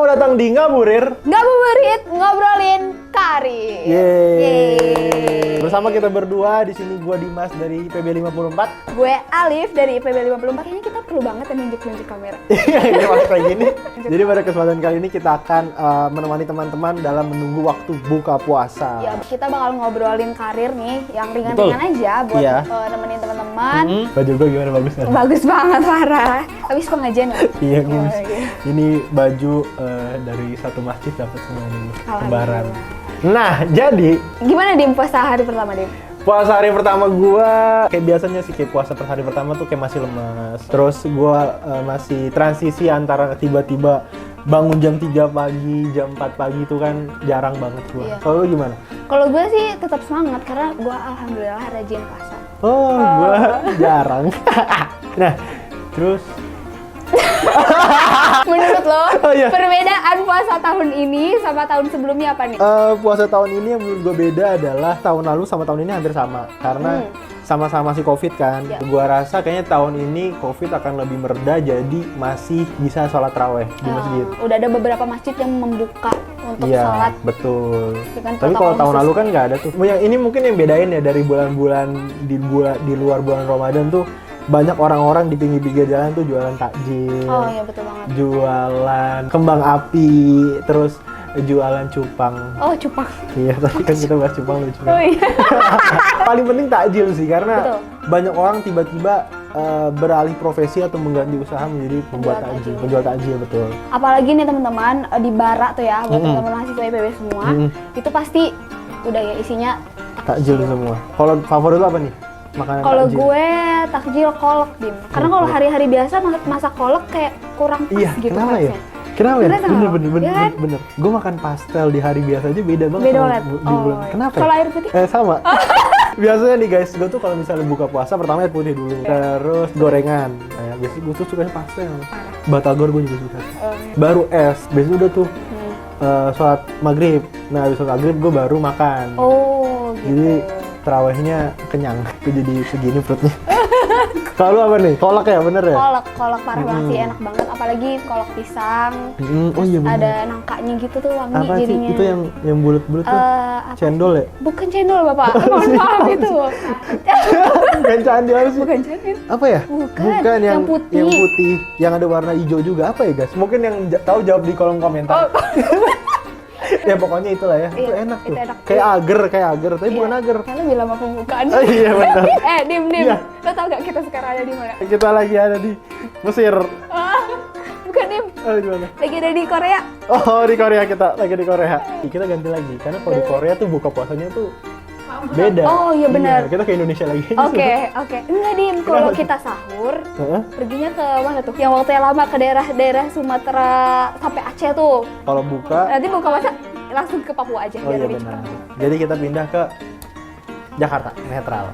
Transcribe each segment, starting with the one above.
datang di Ngaburir. Ngabuburit, ngobrolin karir. Yeay. Bersama kita berdua di sini, gua Dimas dari IPB 54. Gue Alif dari IPB 54. Kayaknya kita perlu banget ya nunjuk-nunjuk kamera. Iya, ini masuk kayak gini. Jadi pada kesempatan kali ini kita akan menemani teman-teman dalam menunggu waktu buka puasa. Ya, kita bakal ngobrolin karir nih, yang ringan-ringan aja buat nemenin teman-teman. Baju gua gimana, bagus kan? Bagus banget, parah. Habis pengajian nggak? Iya, Oh, Gus. iya. Ini baju dari satu masjid dapat semua ini. Alhamdulillah. Lebaran. Nah, jadi Gimana Dim puasa hari pertama Dim? puasa hari pertama gua kayak biasanya sih, kayak puasa per hari pertama tuh kayak masih lemas. Terus gua masih transisi antara tiba-tiba bangun jam 3 pagi, jam 4 pagi itu kan jarang banget gua. Iya. Kalau lu gimana? Kalau gue sih tetap semangat karena gue alhamdulillah rajin puasa. Oh, gua jarang. Nah, terus Menurut lo, Oh, iya. perbedaan puasa tahun ini sama tahun sebelumnya apa nih? puasa tahun ini yang menurut gue beda adalah tahun lalu sama tahun ini hampir sama. Karena sama-sama masih COVID kan. Ya. Gua rasa kayaknya tahun ini COVID akan lebih mereda, jadi masih bisa sholat raweh di masjid. Udah ada beberapa masjid yang membuka untuk Iya, sholat. betul. Dengan Tapi protokol kalau tahun khusus. lalu kan nggak ada tuh. Yang ini mungkin yang bedain ya dari bulan-bulan di luar bulan Ramadan tuh, banyak orang-orang di pinggir-pinggir jalan tuh jualan takjil. Oh iya betul banget. Jualan kembang api, terus jualan cupang. Oh cupang. Iya, tadi kan kita bahas cupang lucu. Oh iya. Paling penting takjil sih, karena Betul. banyak orang tiba-tiba beralih profesi atau mengganti usaha menjadi pembuat takjil, penjual takjil, betul. Apalagi nih teman-teman di Barat tuh ya, buat teman-teman mahasiswa IPB semua, itu pasti udah ya isinya. Takjil semua. Kalau favorit lu apa nih? Makanan Kalau takjil? gue takjil kolak Dim. Karena kalau hari-hari biasa masak kolak kayak kurang pas Iya, gitu kenapa ya? vibes-nya. Kenapa ya? Bener sama lo? Bener. Iya kan? Bener. Gue makan pastel di hari biasa aja beda banget Beda sama banget. di Oh, bulan. iya. Kenapa? Kalau ya? air putih? Sama. Biasanya nih guys, gue tuh kalau misalnya buka puasa pertama air putih dulu, terus gorengan. Nah, biasanya gue tuh sukanya pastel. Batagor gue juga suka. Baru es. Biasanya udah tuh sholat maghrib. Nah, habis sholat maghrib gue baru makan. Oh gitu. Jadi terawihnya kenyang. Gue jadi segini perutnya. Kalau lu apa nih? Kolak ya, bener ya? Kolak parah banget sih, enak banget. Apalagi kolak pisang. Oh iya bener. Ada nangkanya gitu tuh wangi Apa sih jadinya. itu yang bulat-bulat tuh? Apa? Cendol ya? Bukan cendol bapak. Mohon maaf itu. Bukan candi apa sih? Bukan cendol. Apa ya? Bukan, yang putih. Yang putih, yang ada warna hijau juga. Apa ya guys? Mungkin yang tahu jawab di kolom komentar. Ya pokoknya itulah ya. Itu Iya, enak tuh. itu enak. Kayak agar, tapi bukan agar. Kayak lebih lama pembukaan. Oh iya benar. Dim. Iya. Lo tau gak kita sekarang ada di mana? Kita lagi ada di Mesir. Bukan Dim. Oh di mana? Lagi ada di Korea. Oh di Korea, kita lagi di Korea. Kita ganti lagi karena kalau di Korea tuh buka puasanya tuh beda. Oh, iya benar. Kita ke Indonesia lagi. Oke. Enggak Dim, kalau Kenapa? kita sahur, Heeh. perginya ke mana tuh? Yang waktu yang lama ke daerah Sumatera sampai Aceh tuh. Kalau buka, Nanti buka masa langsung ke Papua aja oh biar iya lebih benar. cepat. Jadi kita pindah ke Jakarta, netral.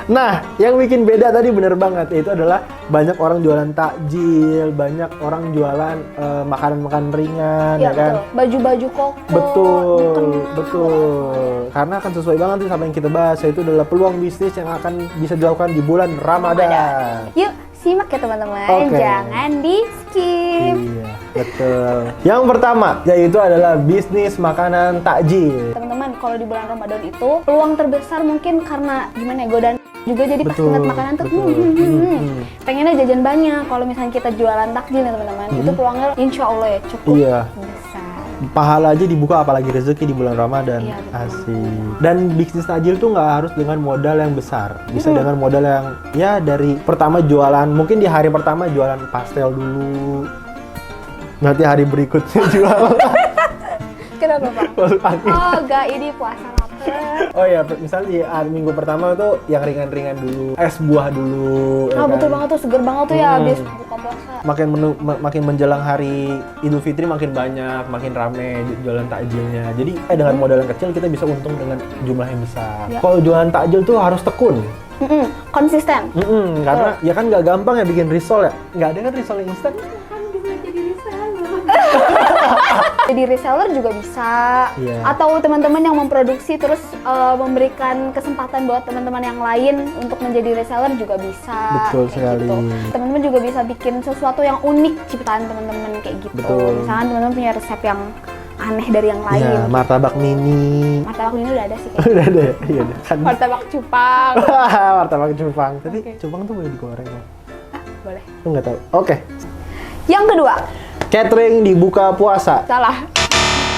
Nah, yang bikin beda tadi bener banget, yaitu adalah banyak orang jualan takjil, banyak orang jualan makanan-makanan ringan, Iya ya kan? betul. Baju-baju koko. Betul, mukena. betul. Karena akan sesuai banget tuh sama yang kita bahas, yaitu adalah peluang bisnis yang akan bisa dilakukan di bulan Ramadan. Yuk, simak ya teman-teman. Oke. Jangan di skip. Iya, betul. Yang pertama, yaitu adalah bisnis makanan takjil. Teman-teman, kalau di bulan Ramadan itu peluang terbesar mungkin karena gimana ya, godaan juga jadi pas Betul, ngeliat makanan tuh betul. pengennya jajan banyak. Kalau misalnya kita jualan takjil ya teman-teman, itu peluangnya insya Allah ya cukup Iya. besar. Pahala aja dibuka, apalagi rezeki di bulan Ramadan. Iya, betul. Asik. Dan bisnis takjil tuh nggak harus dengan modal yang besar. Bisa dengan modal yang ya dari pertama jualan, mungkin di hari pertama jualan pastel dulu. Nanti hari berikutnya jual Kenapa Pak? masuk angin. Oh enggak, ini puasa lapar. Oh ya, misalnya di hari minggu pertama tuh yang ringan-ringan dulu, es buah dulu. ya Ah betul kan? banget tuh, seger banget tuh ya habis buka puasa. Makin menjelang hari Idul Fitri makin banyak, makin rame jualan takjilnya. Jadi dengan modal yang kecil kita bisa untung dengan jumlah yang besar. Ya. Kalau jualan takjil tuh harus tekun. Konsisten. Karena ya kan nggak gampang ya bikin risol ya. Nggak ada kan risol yang instan. Jadi reseller juga bisa. Iya. Atau teman-teman yang memproduksi terus memberikan kesempatan buat teman-teman yang lain untuk menjadi reseller juga bisa. Betul kayak sekali. Gitu. Teman-teman juga bisa bikin sesuatu yang unik ciptaan teman-teman kayak gitu. Betul. Misalkan teman-teman punya resep yang aneh dari yang lain. Iya, martabak mini. Martabak ini udah ada sih kayaknya. Udah ada ya? Iya deh. Kan. Martabak cupang. Martabak cupang. Tapi Oke. cupang tuh boleh digoreng loh. Boleh. Lu nggak tahu. Oke. Yang kedua, Catering di buka puasa. salah.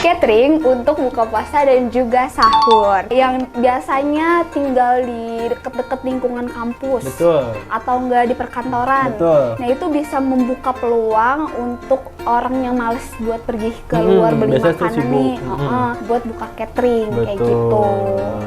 Catering untuk buka puasa dan juga sahur yang biasanya tinggal di deket-deket lingkungan kampus Betul. atau enggak di perkantoran. Betul. Nah itu bisa membuka peluang untuk orang yang males buat pergi keluar beli biasanya tuh makanan sibuk. nih, buat buka catering kayak Betul. gitu.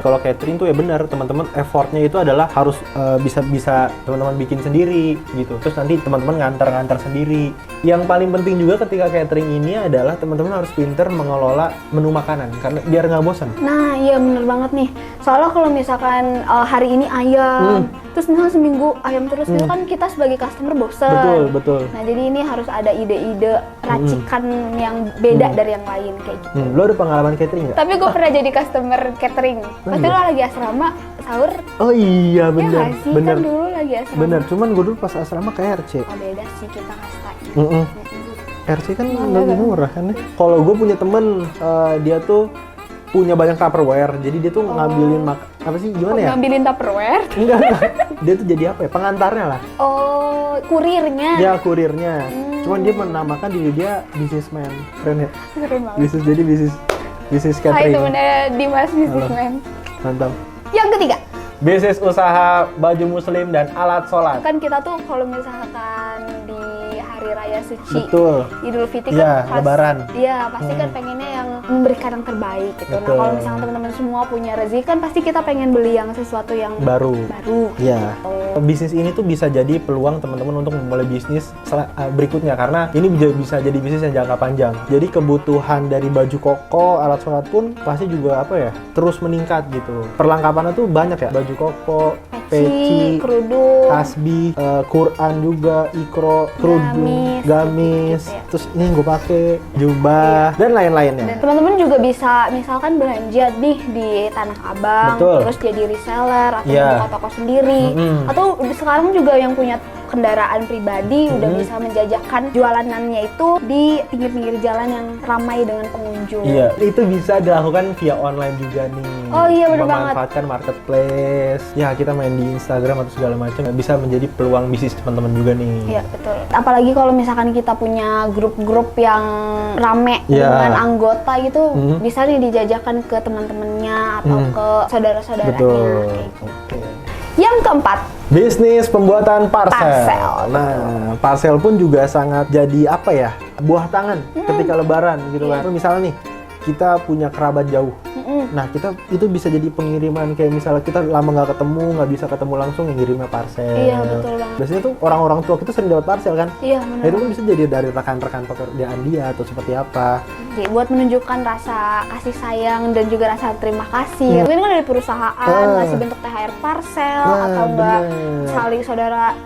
Kalau catering tuh ya benar, teman-teman effortnya itu adalah harus bisa teman-teman bikin sendiri gitu. Terus nanti teman-teman ngantar sendiri. Yang paling penting juga ketika catering ini adalah teman-teman harus pinter mengelola menu makanan karena biar nggak bosan. Nah iya bener banget nih. Soalnya kalau misalkan hari ini ayam, terus misalnya seminggu ayam terus, itu kan kita sebagai customer bosen. Betul. Nah jadi ini harus ada ide-ide racikan yang beda dari yang lain kayak gitu. Lo ada pengalaman catering nggak? Tapi gue pernah jadi customer catering. Pasti lo lagi asrama sahur. Oh iya Ya bener, nggak sih? bener, Kan dulu lagi asrama. bener. Cuman gue dulu pas asrama ke RC. Oh beda sih kita kastain. RC kan lebih murah kan ya. Kalau gue punya temen, dia tuh punya banyak Tupperware, jadi dia tuh ngambilin apa sih gimana ya? Ngambilin Tupperware. Enggak. Dia tuh jadi apa ya? Pengantarnya lah. Oh kurirnya. Ya kurirnya. Cuman dia menamakan diri dia businessman. Keren ya? Keren banget. Bisnis Hai catering. temennya Dimas Businessman. Mantap. Yang ketiga. Bisnis usaha baju muslim dan alat sholat. Kan kita tuh kalau misalkan di hari raya suci Betul. Idul Fitri Iya, kan Lebaran. Iya pasti kan pengennya yang memberikan yang terbaik gitu. Nah Betul. kalau misalkan teman-teman semua punya rezeki kan pasti kita pengen beli yang sesuatu yang Baru. Iya. gitu. Bisnis ini tuh bisa jadi peluang teman-teman untuk memulai bisnis berikutnya karena ini bisa jadi bisnis yang jangka panjang. Jadi kebutuhan dari baju koko, alat sholat pun pasti juga terus meningkat gitu. Perlengkapannya tuh banyak ya, baju koko, peci, kerudung, tasbih, Quran juga, ikro, kerudung, gamis, gitu ya. terus ini yang gue pakai jubah dan lain-lainnya. Dan teman-teman juga bisa misalkan belanja nih di Tanah Abang, Betul. terus jadi reseller atau Iya. buka toko sendiri, atau sekarang juga yang punya kendaraan pribadi udah bisa menjajakan jualanannya itu di pinggir-pinggir jalan yang ramai dengan pengunjung. Iya, itu bisa dilakukan via online juga nih. Oh iya, bener banget. Memanfaatkan marketplace. Ya, kita main di Instagram atau segala macam bisa menjadi peluang bisnis teman-teman juga nih. Iya betul. Apalagi kalau misalkan kita punya grup-grup yang rame Iya. dengan anggota gitu, bisa nih dijajakan ke teman-temannya atau ke saudara-saudaranya. Betul. Kayak gitu. Oke. Yang keempat, Bisnis pembuatan parcel. Parcel, Nah, parcel pun juga sangat jadi buah tangan ketika lebaran gitu kan. Misalnya nih, kita punya kerabat jauh. Nah, kita itu bisa jadi pengiriman kayak misalnya kita lama nggak ketemu, nggak bisa ketemu langsung, yang ngirimnya parcel. Iya, betul banget. Biasanya tuh orang-orang tua kita sering dapat parcel kan. iya Nah, benar. itu kan bisa jadi dari rekan-rekan pekerjaan dia atau seperti apa. Jadi, buat menunjukkan rasa kasih sayang dan juga rasa terima kasih. Mungkin kan dari perusahaan ngasih bentuk THR parcel atau enggak bener. saling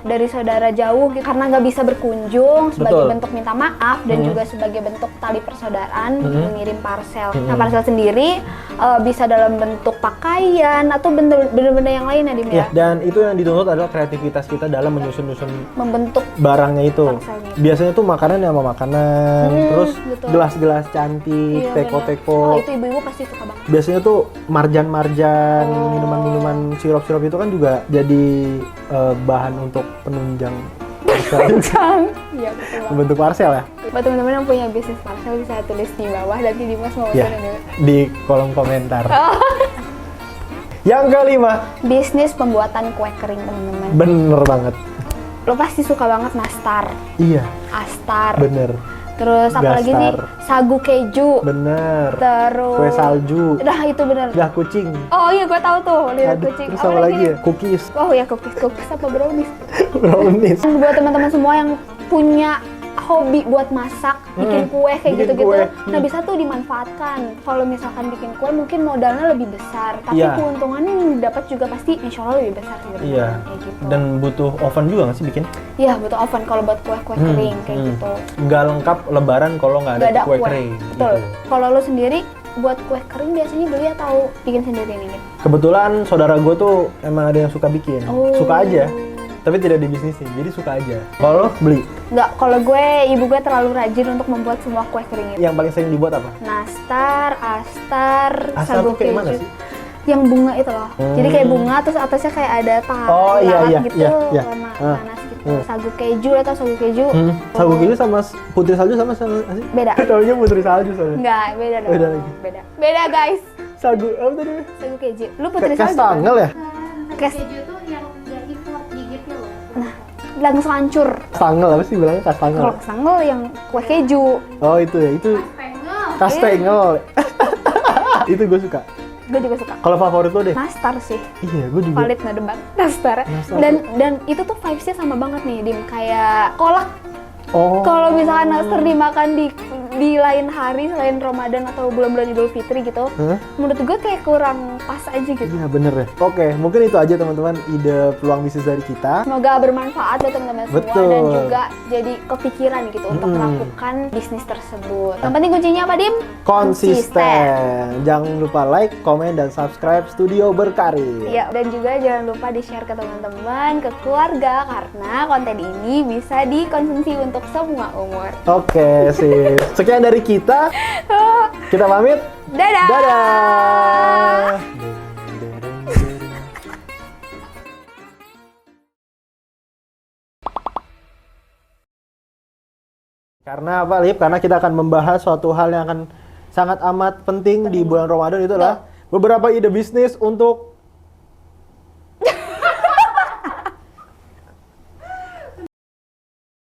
dari saudara jauh gitu. Karena nggak bisa berkunjung sebagai Betul. bentuk minta maaf dan juga sebagai bentuk tali persaudaraan mengirim parcel. Nah, parcel sendiri bisa dalam bentuk pakaian atau benda-benda yang lain ya Dim Ya, ya. dan itu yang dituntut adalah kreativitas kita dalam menyusun-nyusun Membentuk barangnya itu. Parcelnya. Biasanya tuh makanan sama makanan, terus betul. gelas-gelas cantik, Iya, teko-teko. benar. Oh, itu ibu-ibu pasti suka banget. Biasanya tuh marjan-marjan, minuman-minuman sirup-sirup itu kan juga jadi bahan untuk penunjang Kencang. Iya betul banget. bentuk parcel ya. Buat teman-teman yang punya bisnis parcel bisa tulis di bawah, nanti Dimas mau Ya, pesan dulu. di kolom komentar. Yang kelima, Bisnis pembuatan kue kering teman-teman. bener banget. Lo pasti suka banget nastar, Iya, astar, bener, terus apalagi nih Gastar. sagu keju, bener. terus Kue salju, Nah itu bener. dah kucing. Oh iya gue tahu tuh lidah Aduh, kucing. terus apa lagi ya? Cookies, Oh ya cookies apa brownies. brownies. Buat teman-teman semua yang punya hobi buat masak, bikin kue kayak bikin gitu-gitu. kue. Nah, bisa tuh dimanfaatkan. Kalau misalkan bikin kue mungkin modalnya lebih besar, tapi Iya. keuntungannya yang didapat juga pasti insya Allah lebih besar gitu. Iya. Kayak gitu. Dan butuh oven juga nggak sih bikin? Iya, butuh oven kalau buat kue-kue kering kayak gitu. Nggak lengkap lebaran kalau nggak Nggak ada ada kue kue. kering. Betul. Gitu. Kalau lo sendiri buat kue kering biasanya beli atau bikin sendiri nih? Kebetulan saudara gue tuh emang ada yang suka bikin, Oh. suka aja. Tapi tidak dibisnisin, jadi suka aja. Kalau lo beli, Nggak, kalau gue, ibu gue terlalu rajin untuk membuat semua kue kering itu. yang paling sering dibuat apa? Nastar, astar, Astar sagu tuh kayak mana keju. sih? Yang bunga itu loh. Jadi kayak bunga terus atasnya kayak ada Oh, iya, lalat iya, gitu, iya. warna Ah. nanas gitu. Sagu keju atau sagu keju. Sagu keju sama putri salju sama sih? Beda. Taunya putri salju soalnya. Enggak, beda dong. Beda lagi. Beda guys. Sagu apa tadi? Sagu keju. Lu putri salju. Kastangel ya? Kes. Keju tuh yang nggak import gigitnya loh. Nah, langsung hancur. Kastangel apa sih bilangnya kastangel? Kalau kesangel yang kue keju. Oh itu ya, itu Pengen. kastengel. Itu gue suka. Gue juga suka. Kalau favorit lo deh? Nastar sih. Iya, gue juga. Valid nggak debat. Nastar. Nastar. Dan itu tuh vibes-nya sama banget nih, Dim. Kayak kolak. Oh. Kalau misalkan nastar dimakan di lain hari selain Ramadan atau bulan-bulan Idul Fitri gitu, Hah? menurut gue kayak kurang pas aja gitu. Iya bener ya. Oke, mungkin itu aja teman-teman ide peluang bisnis dari kita. Semoga bermanfaat buat teman-teman semua Betul. dan juga jadi kepikiran gitu untuk melakukan bisnis tersebut. Yang penting kuncinya apa, Dim? Konsisten. Jangan lupa like, komen, dan subscribe Studio Berkarir. Iya, dan juga jangan lupa di-share ke teman-teman, ke keluarga, karena konten ini bisa dikonsumsi untuk semua umur. Oke, sip. Sekian dari kita. Kita pamit. Dadah! Dadah! Karena apa, Lip? Karena kita akan membahas suatu hal yang akan sangat amat penting di bulan Ramadan, itu adalah beberapa ide bisnis untuk